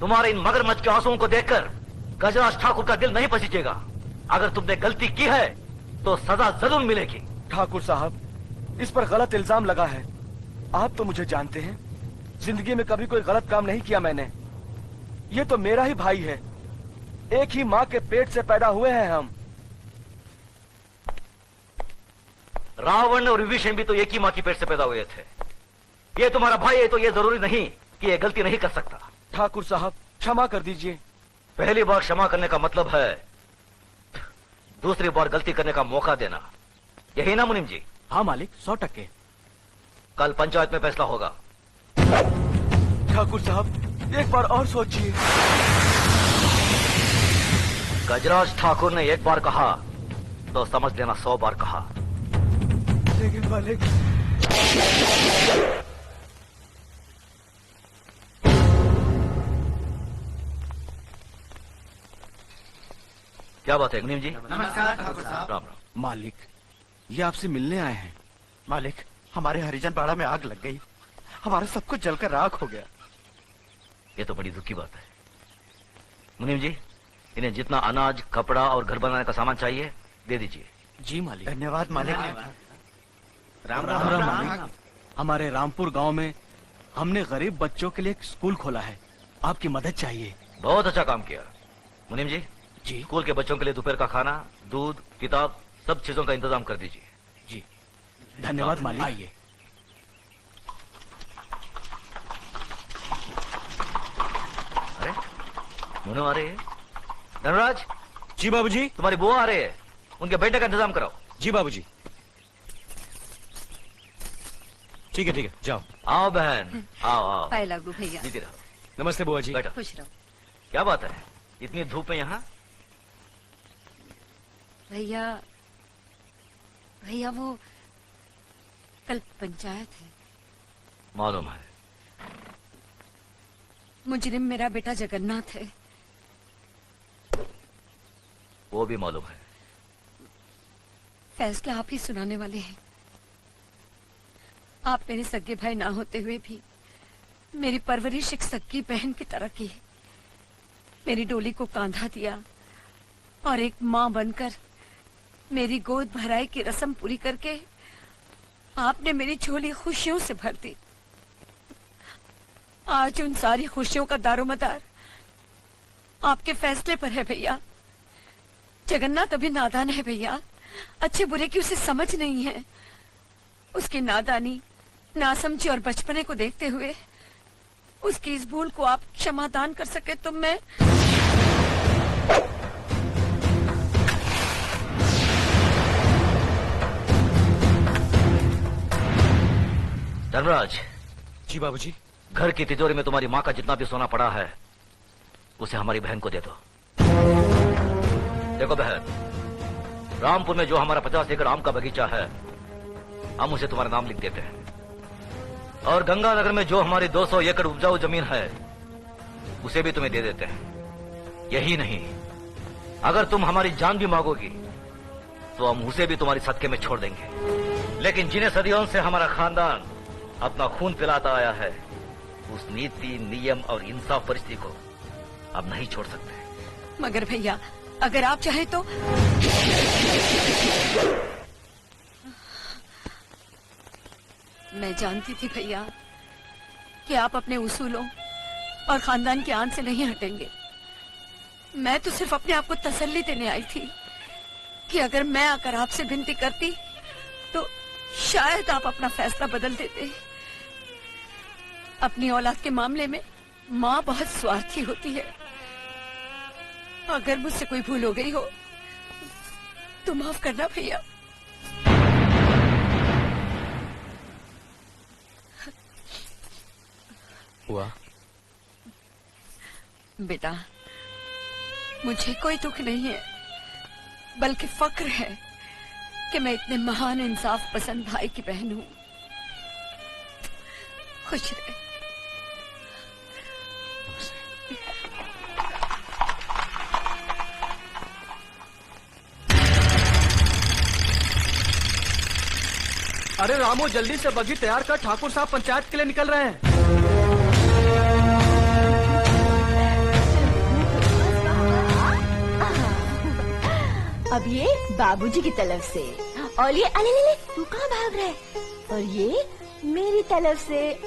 तुम्हारे इन मगरमच्छ के आंसुओं को देखकर गजराज ठाकुर का दिल नहीं पसीजेगा। अगर तुमने गलती की है तो सजा जरूर मिलेगी। ठाकुर साहब, इस पर गलत इल्जाम लगा है। आप तो मुझे जानते हैं, जिंदगी में कभी कोई गलत काम नहीं किया मैंने। ये तो मेरा ही भाई है, एक ही माँ के पेट से पैदा हुए हैं हम। रावण और विभीषण भी तो एक ही माँ की पेट से पैदा हुए थे। ये तुम्हारा भाई है तो ये जरूरी नहीं कि ये गलती नहीं कर सकता। ठाकुर साहब, क्षमा कर दीजिए। पहली बार क्षमा करने का मतलब है दूसरी बार गलती करने का मौका देना, यही ना मुनीम जी? हाँ मालिक, 100%। कल पंचायत में फैसला होगा। ठाकुर साहब, एक बार और सोचिए। गजराज ठाकुर ने एक बार कहा तो समझ लेना 100 बार कहा। लेकिन मालिक, क्या बात है मुनीम जी? नमस्कार ठाकुर साहब। राम राम। मालिक, ये आपसे मिलने आए हैं। मालिक, हमारे हरिजन पाड़ा में आग लग गई, हमारा सब कुछ जलकर राख हो गया। ये तो बड़ी दुख की बात है। मुनीम जी, इन्हें जितना अनाज, कपड़ा और घर बनाने का सामान चाहिए दे दीजिए। जी मालिक। धन्यवाद मालिक। राम राम मालिक। हमारे रामपुर गांव में हमने गरीब बच्चों के लिए एक स्कूल खोला है, आपकी मदद चाहिए। बहुत अच्छा काम किया। मुनीम जी, जी स्कूल के बच्चों के लिए दोपहर का खाना, दूध, किताब, सब चीजों का इंतजाम कर दीजिए। जी, धन्यवाद मालिक। आइए। अरे मुनो आ रहे हैं। धनराज, जी बाबूजी। तुम्हारी बुआ आ रहे हैं, उनके बेटे का इंतजाम कराओ। जी बाबूजी। ठीक है, जाओ। आओ बहन, आओ आओ। पाए लागू भैया। जीती रहो। नमस्ते बुआ जी। बैठो। खुश रहो। क्या बात है, इतनी धूप में यहाँ? भैया, भैया वो कल पंचायत है। मालूम है। मुजरिम मेरा बेटा जगन्नाथ है। वो भी मालूम है। फैसला आप ही सुनाने वाले हैं। आप मेरे सगे भाई ना होते हुए भी मेरी परवरिश एक सगी बहन की तरह की है। मेरी डोली को कांधा दिया और एक माँ बनकर मेरी गोद भराई की रस्म पूरी करके आपने मेरी झोली खुशियों से भर दी। आज उन सारी खुशियों का दारोमदार आपके फैसले पर है भैया। जगन्नाथ अभी नादान है भैया, अच्छे बुरे की उसे समझ नहीं है। उसकी नादानी, नासमझी और बचपने को देखते हुए उसकी इस भूल को आप क्षमादान कर सके तो मैं। धर्मराज। जी बाबूजी। घर की तिजोरी में तुम्हारी माँ का जितना भी सोना पड़ा है उसे हमारी बहन को दे दो। देखो बहन, रामपुर में जो हमारा 50 एकड़ आम का बगीचा है हम उसे तुम्हारा नाम लिख देते हैं, और गंगानगर में जो हमारी 200 एकड़ उपजाऊ जमीन है उसे भी तुम्हें दे देते हैं। यही नहीं, अगर तुम हमारी जान भी मांगोगी तो हम उसे भी तुम्हारी सदके में छोड़ देंगे। लेकिन जिन्हें सदियों से हमारा खानदान अपना खून पिलाता आया है उस नीति, नियम और इंसाफ परिस्थिति को अब नहीं छोड़ सकते। मगर भैया, अगर आप चाहे तो। मैं जानती थी भैया कि आप अपने उसूलों और खानदान के आन से नहीं हटेंगे। मैं तो सिर्फ अपने आप को तसल्ली देने आई थी कि अगर मैं आकर आपसे विनती करती तो शायद आप अपना फैसला बदल देते। अपनी औलाद के मामले में माँ बहुत स्वार्थी होती है। अगर मुझसे कोई भूल हो गई हो तो माफ करना भैया। हुआ बेटा, मुझे कोई दुख नहीं है, बल्कि फक्र है कि मैं इतने महान इंसाफ पसंद भाई की बहन हूँ। खुश रहे। अरे रामू, जल्दी से बगी तैयार कर, ठाकुर साहब पंचायत के लिए निकल रहे हैं। बाबूजी की तरफ से, और ये अले ले, तू कहाँ भाग रहा है? और ये मेरी तरफ से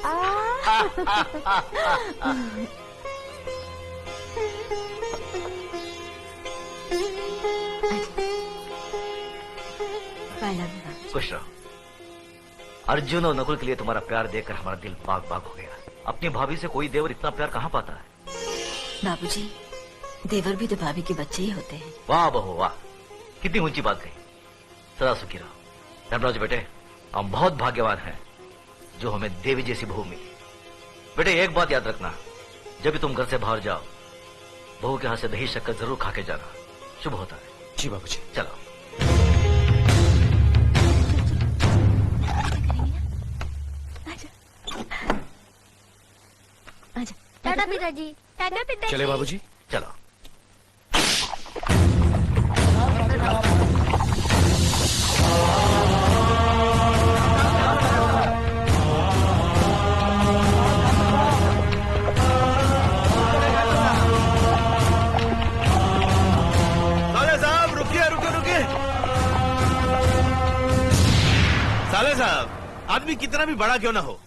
खुश रहो। अर्जुन और नकुल के लिए तुम्हारा प्यार देखकर हमारा दिल बाग बाग हो गया। अपनी भाभी से कोई देवर इतना प्यार कहाँ पाता है? बाबूजी, देवर भी तो भाभी के बच्चे ही होते हैं। वाह बहू वाह, कितनी ऊंची बात कही। सदा सुखी रहो। धर्मराज बेटे, हम बहुत भाग्यवान हैं जो हमें देवी जैसी बहू मिली। बेटे एक बात याद रखना, जब भी तुम घर से बाहर जाओ, बहू के हाथ से दही शक्कर जरूर खा के जाना, शुभ होता है। जी बाबूजी। चलो। टाटा पिताजी, टाटा पिताजी। चले बाबूजी। चलो। साले साहब रुकिए रुकिए रुकिए। साले साहब, आदमी कितना भी बड़ा क्यों ना हो,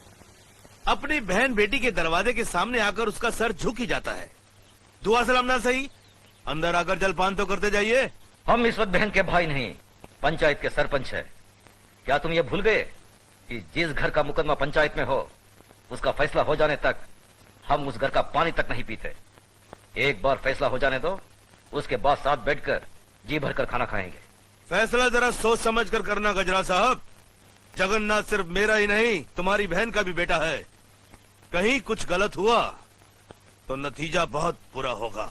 अपनी बहन बेटी के दरवाजे के सामने आकर उसका सर झुक ही जाता है। दुआ सलाम ना सही, अंदर आकर जलपान तो करते जाइए। हम इस वक्त बहन के भाई नहीं, पंचायत के सरपंच है। क्या तुम ये भूल गए कि जिस घर का मुकदमा पंचायत में हो, उसका फैसला हो जाने तक हम उस घर का पानी तक नहीं पीते। एक बार फैसला हो जाने दो, उसके बाद साथ बैठकर जी भरकर खाना खाएंगे। फैसला जरा सोच समझ कर करना गजरा साहब। जगन्नाथ सिर्फ मेरा ही नहीं, तुम्हारी बहन का भी बेटा है। कहीं कुछ गलत हुआ तो नतीजा बहुत बुरा होगा।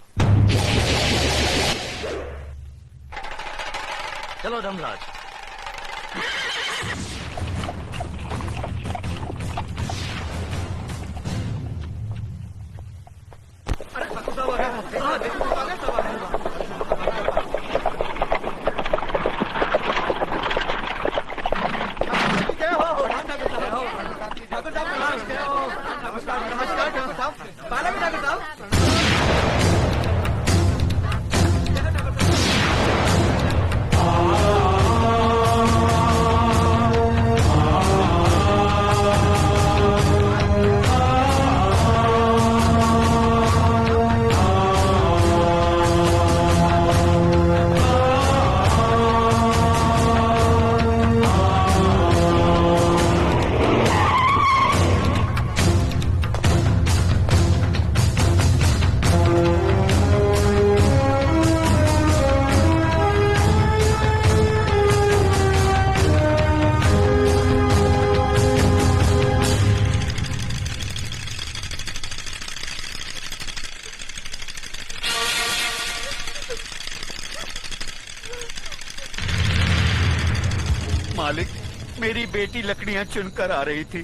चलो धर्मराज। मालिक, मेरी बेटी लकड़ियां चुनकर आ रही थी।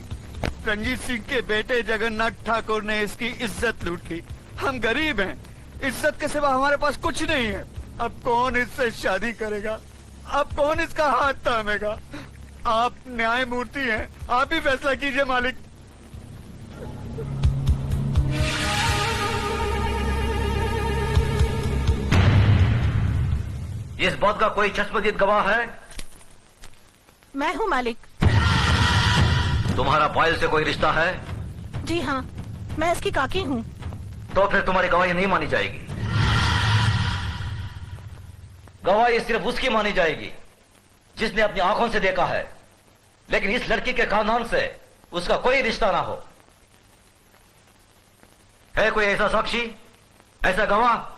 रंजीत सिंह के बेटे जगन्नाथ ठाकुर ने इसकी इज्जत लूट ली। हम गरीब हैं, इज्जत के सिवा हमारे पास कुछ नहीं है। अब कौन इससे शादी करेगा? अब कौन इसका हाथ थामेगा? आप न्यायमूर्ति हैं, आप ही फैसला कीजिए मालिक। इस बात का कोई चश्मदीद गवाह है? मैं हूँ मालिक। तुम्हारा पायल से कोई रिश्ता है? जी हाँ, मैं इसकी काकी हूँ। तो फिर तुम्हारी गवाही नहीं मानी जाएगी। गवाही सिर्फ उसकी मानी जाएगी जिसने अपनी आंखों से देखा है, लेकिन इस लड़की के खानदान से उसका कोई रिश्ता ना हो। है कोई ऐसा साक्षी, ऐसा गवाह?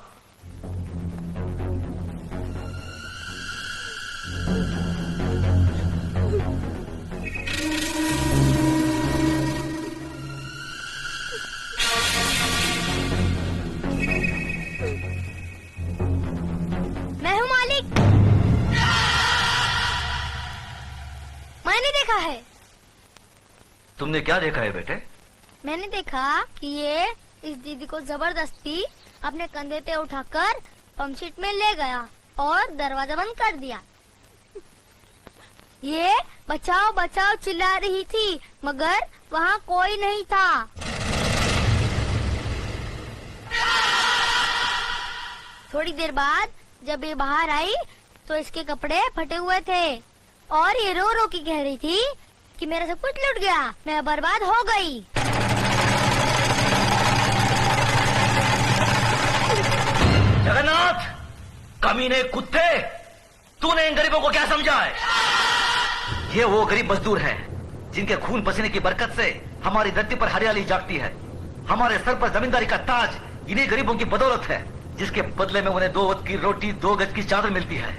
मैं हूँ मालिक। मैंने देखा है। तुमने क्या देखा है बेटे? मैंने देखा कि ये इस दीदी को जबरदस्ती अपने कंधे पे उठाकर पंपशीट में ले गया और दरवाजा बंद कर दिया। ये बचाओ बचाओ चिल्ला रही थी, मगर वहाँ कोई नहीं था। थोड़ी देर बाद जब ये बाहर आई तो इसके कपड़े फटे हुए थे और ये रो रो के कह रही थी कि मेरा सब कुछ लुट गया, मैं बर्बाद हो गई। जगन्नाथ, कमीने कुत्ते, तूने इन गरीबों को क्या समझा है? ये वो गरीब मजदूर हैं जिनके खून पसीने की बरकत से हमारी धरती पर हरियाली जागती है। हमारे सर पर जमींदारी का ताज इन्हीं गरीबों की बदौलत है, जिसके बदले में उन्हें 2 वक्त की रोटी 2 गज की चादर मिलती है।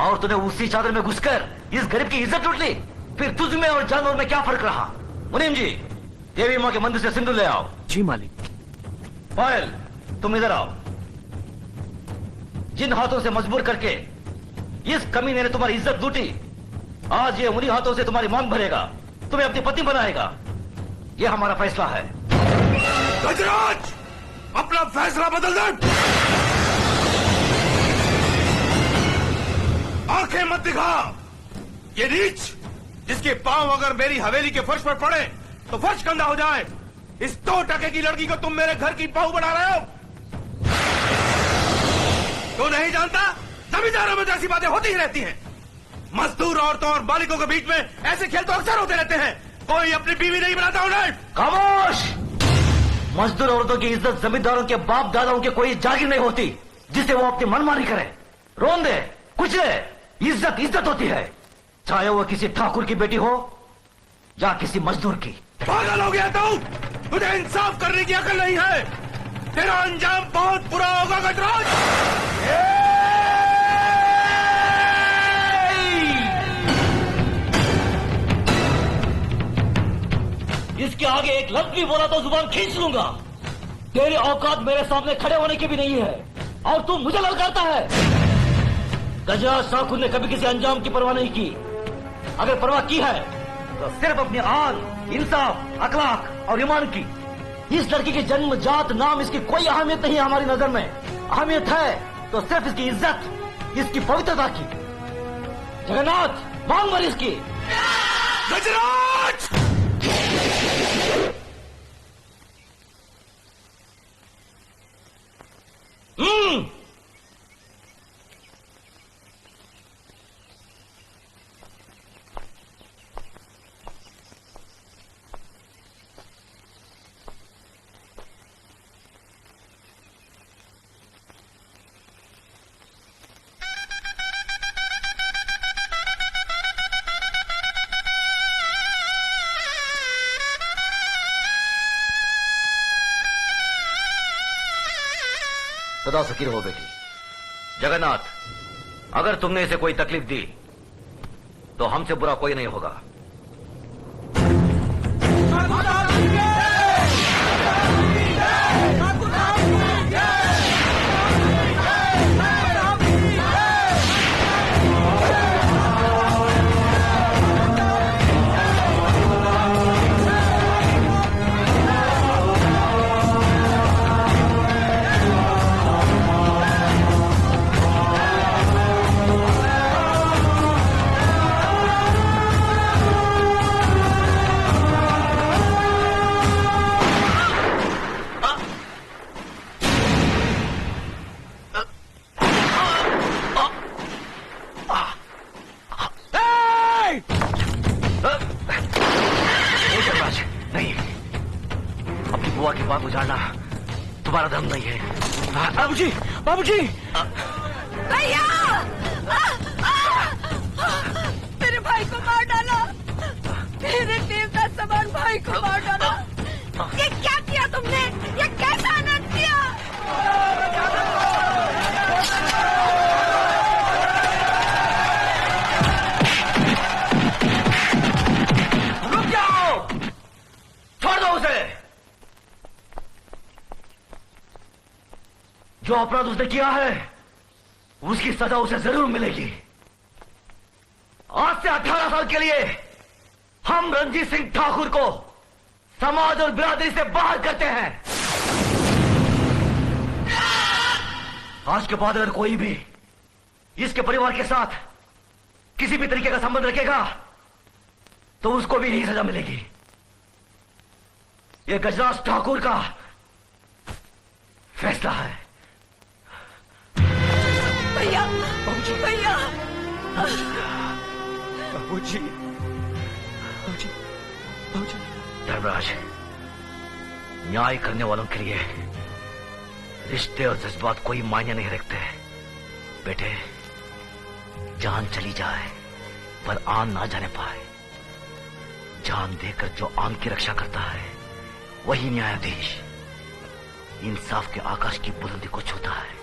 और तूने उसी चादर में घुसकर इस गरीब की इज्जत लूट ली। फिर तुझ में और जानवर में क्या फर्क रहा? मुनीम जी, देवी माँ के मंदिर से सिंदूर ले आओ। जी मालिक। पायल, तुम इधर आओ। जिन हाथों से मजबूर करके इस कमीने ने तुम्हारी इज्जत लूटी, आज ये उन्हीं हाथों से तुम्हारी मांग भरेगा, तुम्हें अपनी पत्नी बनाएगा। ये हमारा फैसला है। गजराज, अपना फैसला बदल दे। आंखें मत दिखा। ये नीच, जिसके पांव अगर मेरी हवेली के फर्श पर पड़े तो फर्श गंदा हो जाए, इस 2 टके की लड़की को तुम मेरे घर की बहू बना रहे हो। तो नहीं जानता, जमींदारों में तो ऐसी बातें होती ही रहती हैं। मजदूर औरतों और बालिकों के बीच में ऐसे खेल तो अक्सर होते रहते हैं। कोई अपनी बीवी नहीं बनाता उन्हें। खामोश! मजदूर औरतों की इज्जत जमींदारों के बाप दादाओं के कोई जागीर नहीं होती जिसे वो अपनी मनमानी करे, रोन दे, कुचले। इज्जत इज्जत होती है, चाहे वो किसी ठाकुर की बेटी हो या किसी मजदूर की। पागल हो गया तू? तुझे इंसाफ करने की अकल नहीं है। तेरा अंजाम बहुत बुरा होगा गजराज। इसके आगे एक लफ्ज भी बोला तो जुबान खींच लूंगा। तेरी औकात मेरे सामने खड़े होने की भी नहीं है और तू मुझे ललकारता है। गजराज ठाकुर ने कभी किसी अंजाम की परवाह नहीं की। अगर परवाह की है तो सिर्फ अपनी आन, इंसाफ, अखलाक और ईमान की। इस लड़की की जन्म, जात, नाम, इसकी कोई अहमियत नहीं है हमारी नजर में। अहमियत है तो सिर्फ इसकी इज्जत, इसकी पवित्रता की। जगन्नाथ, मांग मर इसकी। गजराज! सदा सुखी रहो बेटी। जगन्नाथ, अगर तुमने इसे कोई तकलीफ दी तो हमसे बुरा कोई नहीं होगा। बुआ की बात उजाड़ना तुम्हारा धर्म नहीं है। बाबूजी, बाबूजी! भैया! मेरे भाई को मार डाला, मेरे देवता समान भाई को मार डाला। ये क्या किया तुमने? ये कैसा अनर्थ किया? रुक जाओ, छोड़ दो उसे। जो अपराध उसने किया है उसकी सजा उसे जरूर मिलेगी। आज से 18 साल के लिए हम रणजीत सिंह ठाकुर को समाज और बिरादरी से बाहर करते हैं। आज के बाद अगर कोई भी इसके परिवार के साथ किसी भी तरीके का संबंध रखेगा तो उसको भी यही सजा मिलेगी। यह गजराज ठाकुर का फैसला है। भैया, भैया! बाबूजी, बाबूजी, बाबूजी। धर्मराज, न्याय करने वालों के लिए रिश्ते और जज्बात कोई मायने नहीं रखते। बेटे, जान चली जाए पर आन ना जाने पाए। जान देकर जो आन की रक्षा करता है वही न्यायाधीश इंसाफ के आकाश की बुलंदी को छूता है।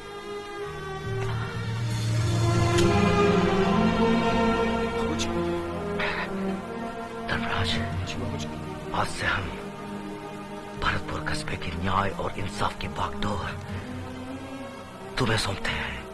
धर्मराज, आज से हम भरतपुर कस्बे की न्याय और इंसाफ की बागडोर तुम्हें सौंपते हैं।